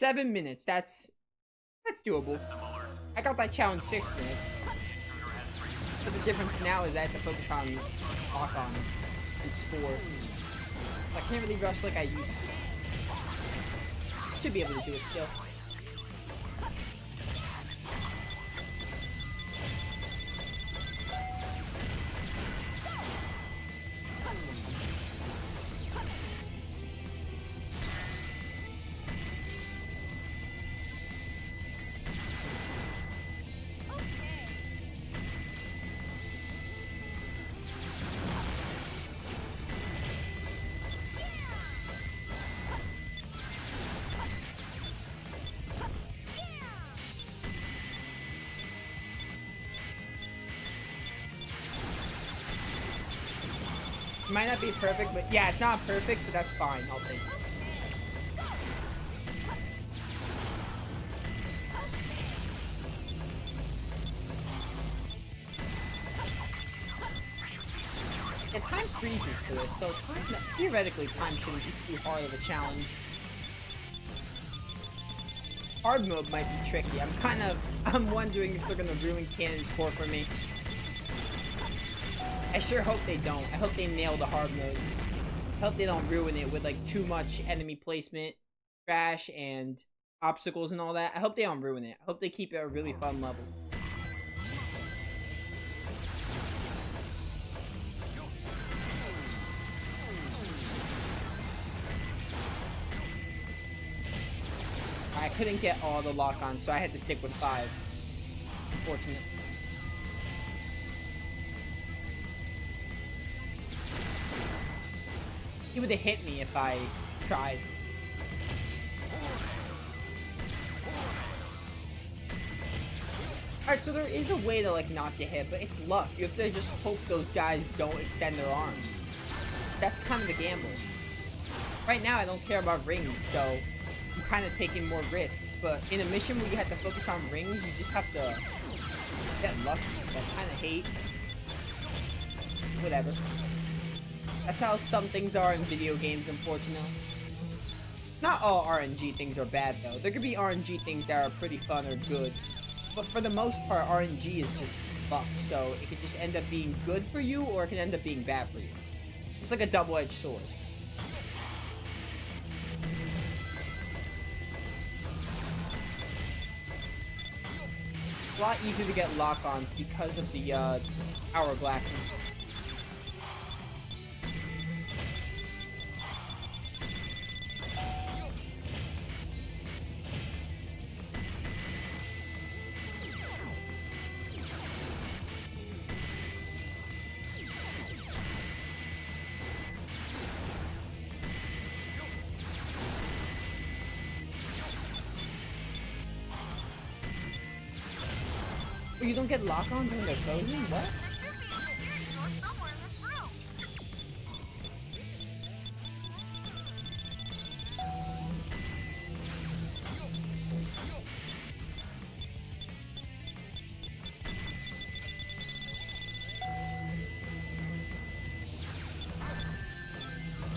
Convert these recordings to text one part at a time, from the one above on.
7 minutes. That's doable. I got that challenge 6 minutes. But the difference now is I have to focus on lock-ons and score. I can't really rush like I used to. Should be able to do it still. Might not be perfect, but yeah, it's not perfect, but that's fine. I'll take it. Yeah, time freezes for this, so theoretically time shouldn't be too hard of a challenge. Hard mode might be tricky. I'm wondering if they're gonna ruin Cannon's core for me. I sure hope they don't. I hope they nail the hard mode. I hope they don't ruin it with like too much enemy placement, trash, and obstacles and all that. I hope they don't ruin it. I hope they keep it a really fun level. I couldn't get all the lock-ons, so I had to stick with 5. Unfortunate. He would have hit me if I tried. Alright, so there is a way to, like, not get hit, but it's luck. You have to just hope those guys don't extend their arms. So that's kind of the gamble. Right now, I don't care about rings, so I'm kind of taking more risks. But in a mission where you have to focus on rings, you just have to get lucky. I kind of hate. Whatever. That's how some things are in video games, unfortunately. Not all RNG things are bad, though. There could be RNG things that are pretty fun or good. But for the most part, RNG is just luck. So it could just end up being good for you, or it can end up being bad for you. It's like a double-edged sword. It's a lot easier to get lock-ons because of the hourglasses. You don't get lock-ons when they're frozen? What?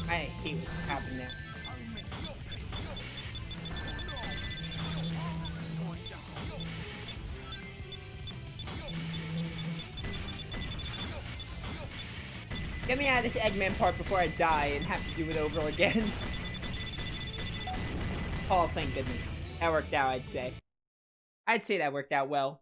I hate what just happened there. Get me out of this Eggman part before I die and have to do it over again. Oh, thank goodness. That worked out, I'd say. I'd say that worked out well.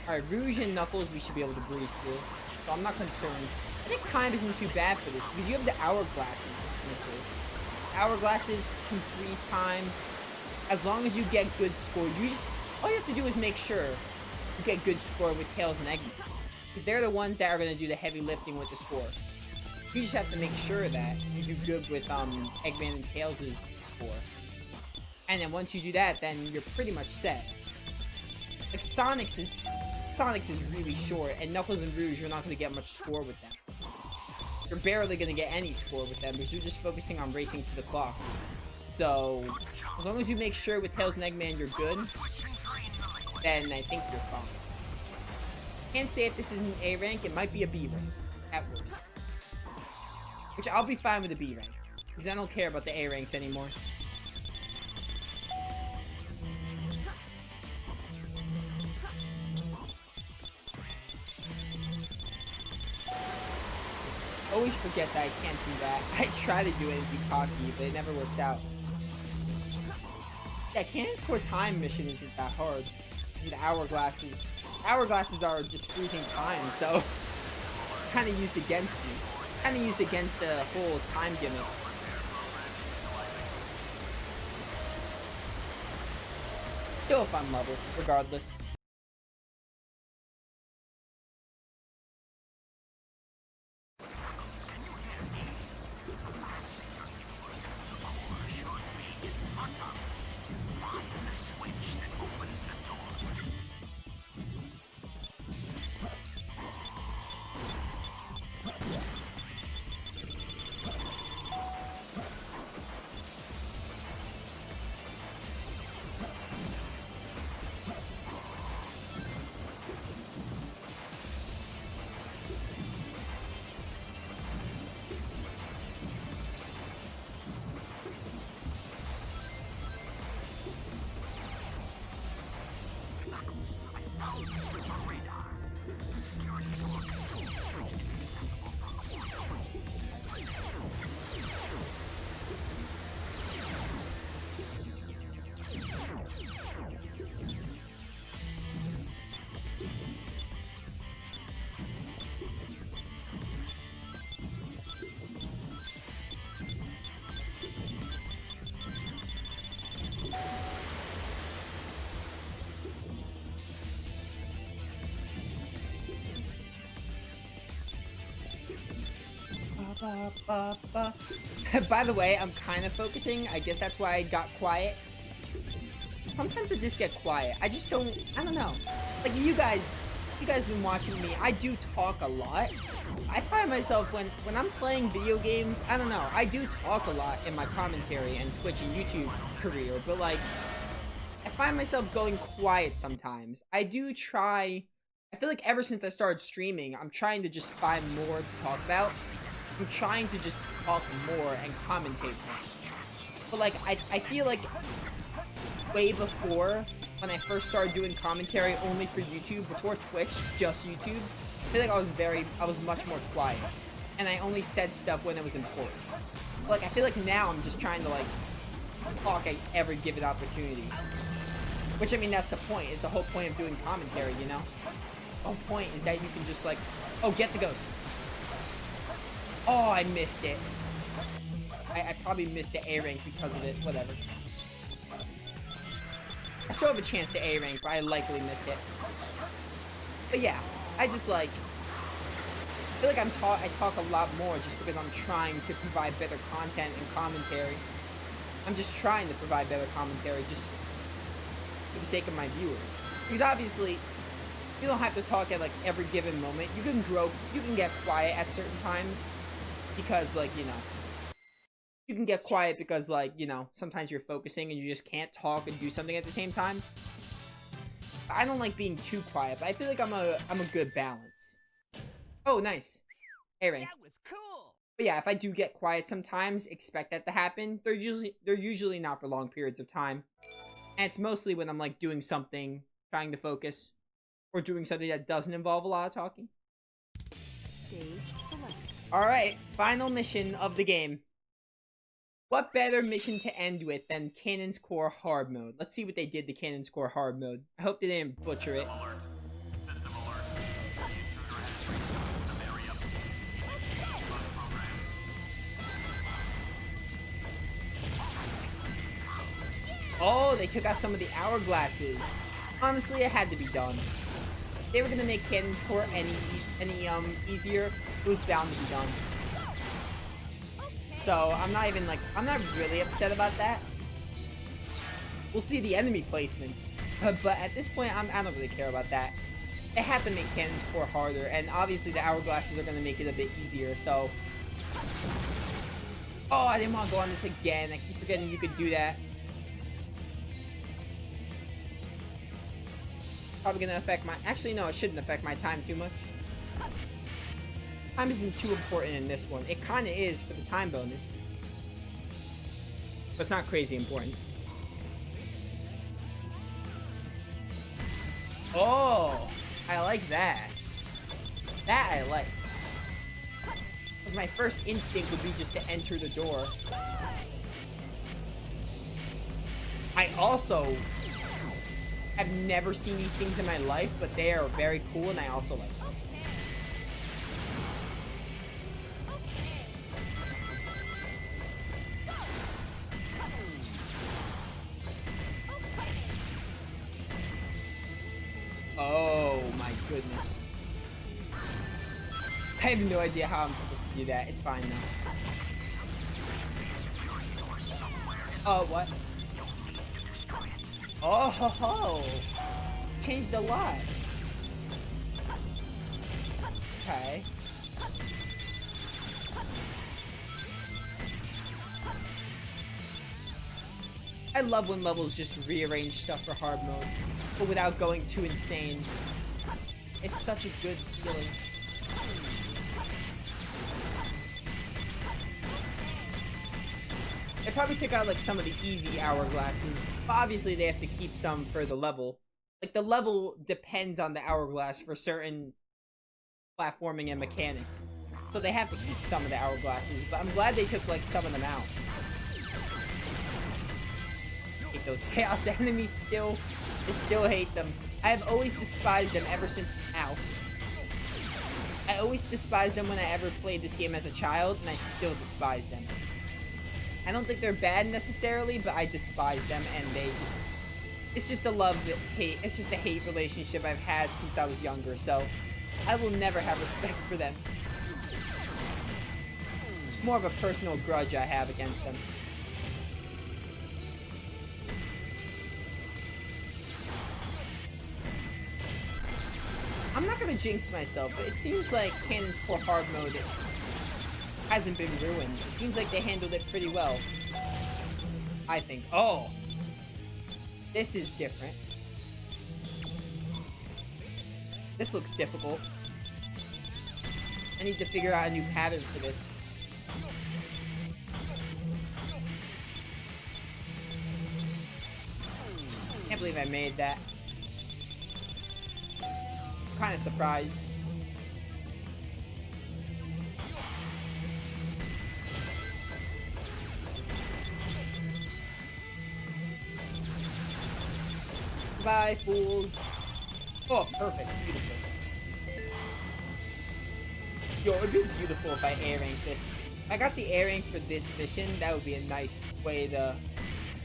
Alright, Rouge and Knuckles we should be able to breeze through. So I'm not concerned. I think time isn't too bad for this because you have the hourglasses, honestly. Hourglasses can freeze time. As long as you get good score, all you have to do is make sure you get good score with Tails and Eggman. Because they're the ones that are going to do the heavy lifting with the score. You just have to make sure that you do good with Eggman and Tails' score. And then once you do that, then you're pretty much set. Like Sonic's is really short, and Knuckles and Rouge, you're not going to get much score with them. You're barely going to get any score with them because you're just focusing on racing to the clock. So, as long as you make sure with Tails and Eggman you're good, then I think you're fine. Can't say if this is an A rank, it might be a B rank, at worst. Which I'll be fine with a B rank. Because I don't care about the A ranks anymore. Always forget that I can't do that. I try to do it and be cocky, but it never works out. Yeah, Cannon's Core Time mission isn't that hard. It's the hourglasses. Hourglasses are just freezing time, so kind of used against me. Kind of used against the whole time gimmick. Still a fun level, regardless. By the way, I'm kind of focusing. I guess that's why I got quiet. Sometimes I just get quiet. I don't know. Like you guys been watching me. I do talk a lot. I find myself when I'm playing video games, I don't know. I do talk a lot in my commentary and Twitch and YouTube career, but like I find myself going quiet sometimes. I do try. I feel like ever since I started streaming, I'm trying to just find more to talk about. I'm trying to just talk more and commentate more. But like, I feel like way before, when I first started doing commentary only for YouTube, before Twitch, just YouTube, I feel like I was much more quiet. And I only said stuff when it was important. But like, I feel like now I'm just trying to like, talk at every given opportunity. Which, I mean, that's the point. It's the whole point of doing commentary, you know? The whole point is that you can just like, oh, get the ghost. Oh, I missed it. I probably missed the A rank because of it. Whatever. I still have a chance to A rank, but I likely missed it. But yeah, I just like... I feel like I talk a lot more just because I'm trying to provide better content and commentary. I'm just trying to provide better commentary just for the sake of my viewers. Because obviously, you don't have to talk at like every given moment. You can get quiet at certain times. Because, like, you know, you can get quiet because, like, you know, sometimes you're focusing and you just can't talk and do something at the same time. I don't like being too quiet, but I feel like I'm a good balance. Oh, nice. A rank. That was cool. But yeah, if I do get quiet sometimes, expect that to happen. They're usually not for long periods of time. And it's mostly when I'm, like, doing something, trying to focus, or doing something that doesn't involve a lot of talking. Stage select. Alright, final mission of the game. What better mission to end with than Cannon's Core Hard Mode? Let's see what they did to Cannon's Core Hard Mode. I hope they didn't butcher it. System alert. Oh, they took out some of the hourglasses. Honestly, it had to be done. If they were gonna make Cannon's Core any easier, it was bound to be done. So I'm not really upset about that. We'll see the enemy placements, but at this point, I don't really care about that. They had to make Cannon's Core harder, and obviously the hourglasses are gonna make it a bit easier. So, oh, I didn't want to go on this again. I keep forgetting you could do that. Probably gonna affect my... Actually, no, it shouldn't affect my time too much. Time isn't too important in this one. It kind of is for the time bonus. But it's not crazy important. Oh, I like that. That I like. Because my first instinct would be just to enter the door. I also have never seen these things in my life, but they are very cool, and I also like them. Oh my goodness. I have no idea how I'm supposed to do that. It's fine now. Oh, what? Oh ho ho! Changed a lot. Okay. I love when levels just rearrange stuff for hard mode, but without going too insane. It's such a good feeling. They probably took out like some of the easy hourglasses, but obviously they have to keep some for the level. Like the level depends on the hourglass for certain platforming and mechanics, so they have to keep some of the hourglasses. But I'm glad they took like some of them out. I hate those chaos enemies still. I still hate them. I have always despised them ever since. Ow. I always despised them when I ever played this game as a child, and I still despise them. I don't think they're bad necessarily, but I despise them, and they just... It's just a love-hate. It's just a hate relationship I've had since I was younger, so I will never have respect for them. More of a personal grudge I have against them. I'm not gonna jinx myself, but it seems like Canon's Core Hard Mode hasn't been ruined. It seems like they handled it pretty well. I think. Oh! This is different. This looks difficult. I need to figure out a new pattern for this. Can't believe I made that. I'm kind of surprised. Bye, fools. Oh, perfect. Beautiful. Yo, it'd be beautiful if I A rank this. If I got the A rank for this mission, that would be a nice way to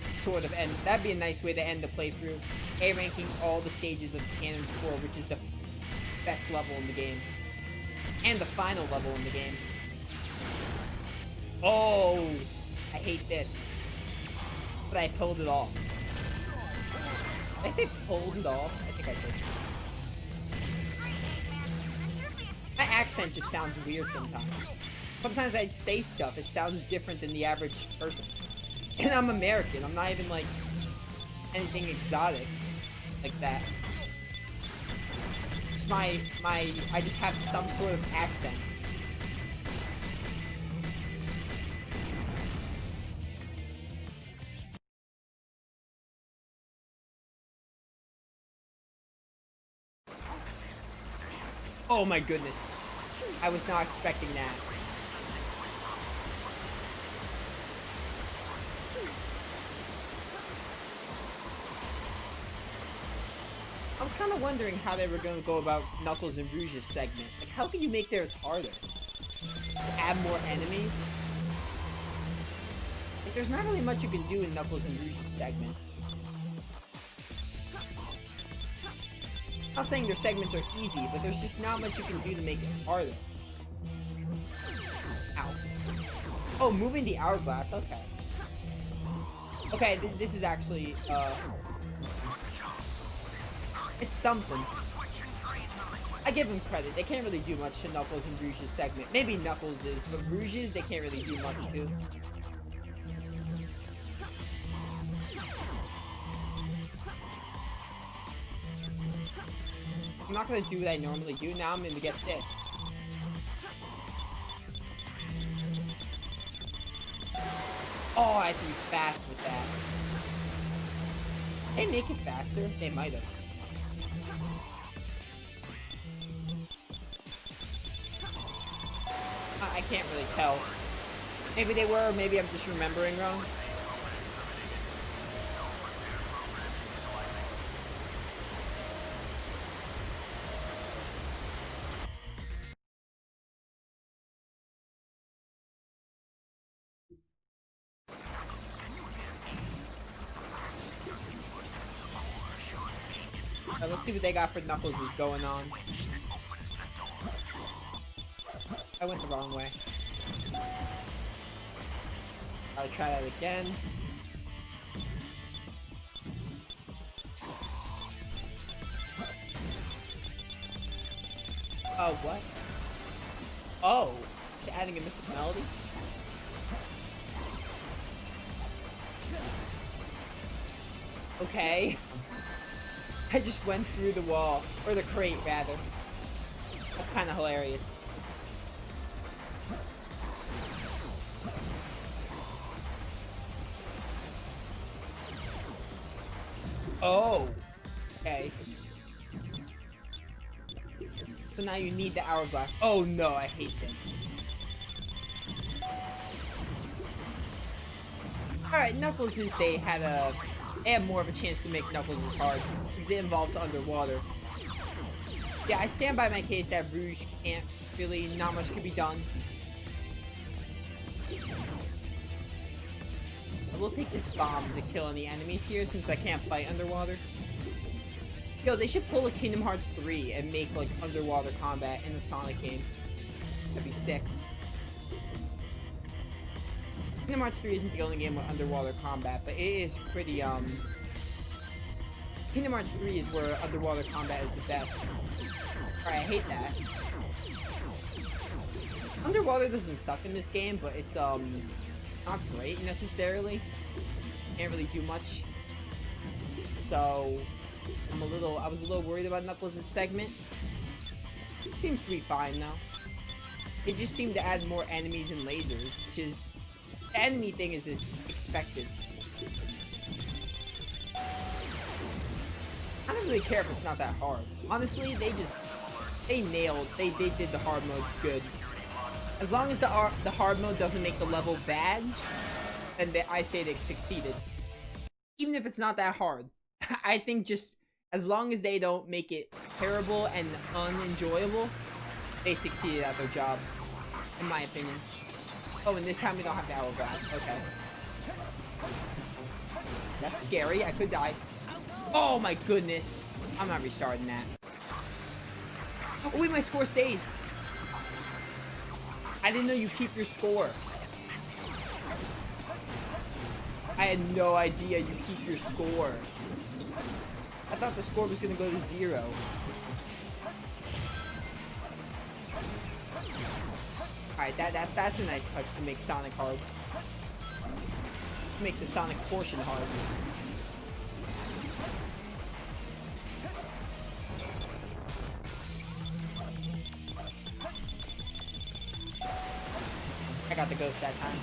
sort of end. That'd be a nice way to end the playthrough. A ranking all the stages of Canon's Core, which is the best level in the game. And the final level in the game. Oh, I hate this. But I pulled it off. Did I say pulled it off? I think I did. My accent just sounds weird sometimes. Sometimes I say stuff, it sounds different than the average person. And I'm American, I'm not even like anything exotic like that. It's I just have some sort of accent. Oh my goodness. I was not expecting that. I was kind of wondering how they were going to go about Knuckles and Rouge's segment. Like, how can you make theirs harder? Just add more enemies? Like, there's not really much you can do in Knuckles and Rouge's segment. I'm not saying their segments are easy, but there's just not much you can do to make it harder. Ow. Oh, moving the hourglass, okay. Okay, this is actually, it's something. I give them credit. They can't really do much to Knuckles and Rouge's segment. Maybe Knuckles is, but Rouge's, they can't really do much to. I'm not gonna do what I normally do. Now I'm gonna get this. Oh, Oh, I have to be fast with that. They make it faster? They might have. I can't really tell. Maybe they were, or maybe I'm just remembering wrong. Let's see what they got for Knuckles is going on. I went the wrong way. I'll try that again. Oh, what? Oh, just adding a Mystic Melody? Okay. I just went through the wall. Or the crate, rather. That's kind of hilarious. Oh. Okay. So now you need the hourglass. Oh no, I hate things. Alright, Knuckles is they have more of a chance to make Knuckles as hard because it involves underwater. Yeah, I stand by my case that Rouge can't really, not much can be done. I will take this bomb to kill any enemies here since I can't fight underwater. Yo, they should pull a Kingdom Hearts 3 and make like underwater combat in the Sonic game. That'd be sick. Kingdom Hearts 3 isn't the only game with underwater combat, but it is pretty, Kingdom Hearts 3 is where underwater combat is the best. Alright, I hate that. Underwater doesn't suck in this game, but it's, not great, necessarily. Can't really do much. So, I was a little worried about Knuckles' segment. It seems to be fine, though. They just seem to add more enemies and lasers, which is... The enemy thing is expected. I don't really care if it's not that hard. Honestly, they did the hard mode good. As long as the hard mode doesn't make the level bad, then I say they succeeded. Even if it's not that hard. I think just as long as they don't make it terrible and unenjoyable, they succeeded at their job, in my opinion. Oh, and this time we don't have the hourglass. Okay. That's scary. I could die. Oh my goodness. I'm not restarting that. Oh wait, my score stays. I didn't know you keep your score. I had no idea you keep your score. I thought the score was gonna go to 0. Alright, that's a nice touch to make Sonic hard. To make the Sonic portion hard. I got the ghost that time.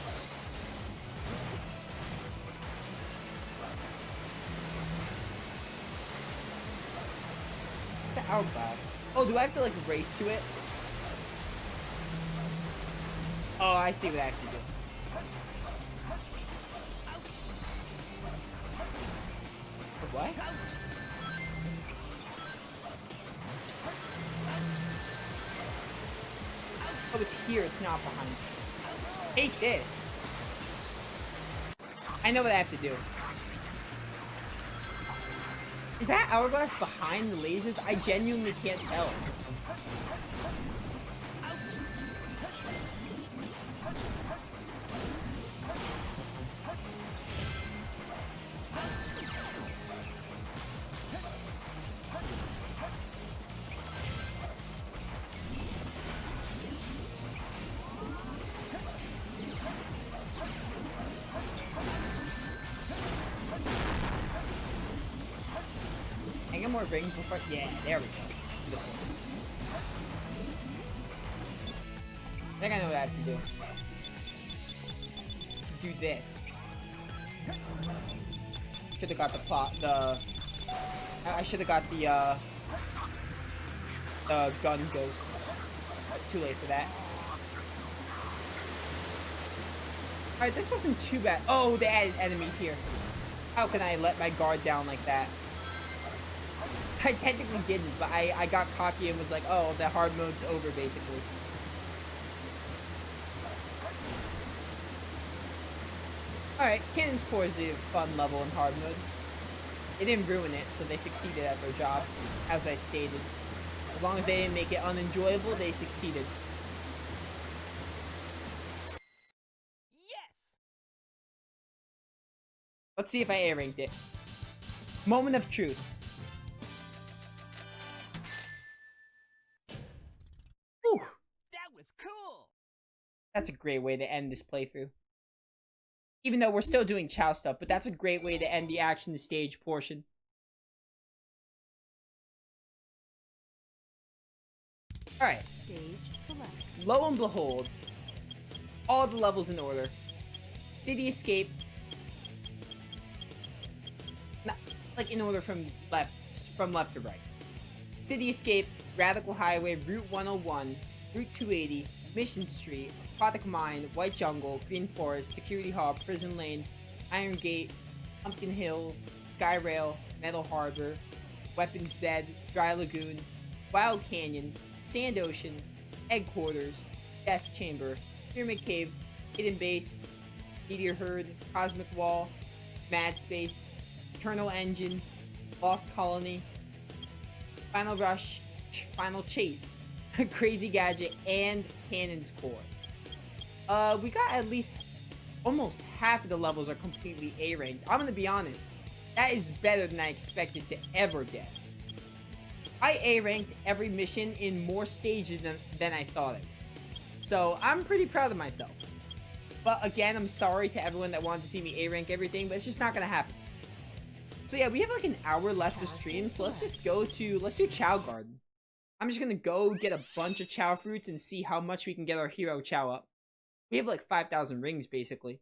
What's the hourglass? Oh, do I have to like race to it? Oh, I see what I have to do. What? Oh, it's here. It's not behind. Take this. I know what I have to do. Is that hourglass behind the lasers? I genuinely can't tell. More rings before. Yeah, there we go. I think I know what I have to do. To do this. Should have got I should have got the gun ghost. Too late for that. Alright, this wasn't too bad. Oh, they added enemies here. How can I let my guard down like that? I technically didn't, but I got cocky and was like, oh, the hard mode's over, basically. Alright, Cannon's Core is a fun level in hard mode. They didn't ruin it, so they succeeded at their job, as I stated. As long as they didn't make it unenjoyable, they succeeded. Yes! Let's see if I A-ranked it. Moment of truth. Whew. That was cool! That's a great way to end this playthrough. Even though we're still doing Chow stuff, but that's a great way to end the action stage portion. Alright. Stage select. Lo and behold, all the levels in order. City Escape. Not, like in order from left to right. City Escape, Radical Highway, Route 101, Route 280, Mission Street, Aquatic Mine, White Jungle, Green Forest, Security Hall, Prison Lane, Iron Gate, Pumpkin Hill, Sky Rail, Metal Harbor, Weapons Bed, Dry Lagoon, Wild Canyon, Sand Ocean, Headquarters, Death Chamber, Pyramid Cave, Hidden Base, Meteor Herd, Cosmic Wall, Mad Space, Eternal Engine, Lost Colony, Final Rush, Final Chase, Crazy Gadget, and Cannon's Core. We got at least almost half of the levels are completely A-ranked. I'm gonna be honest, that is better than I expected to ever get. I A-ranked every mission in more stages than I thought it. So I'm pretty proud of myself. But again, I'm sorry to everyone that wanted to see me A-rank everything, but it's just not gonna happen. So yeah, we have like an hour left to stream, so let's do Chow Garden. I'm just gonna go get a bunch of Chow fruits and see how much we can get our hero Chow up. We have like 5,000 rings, basically.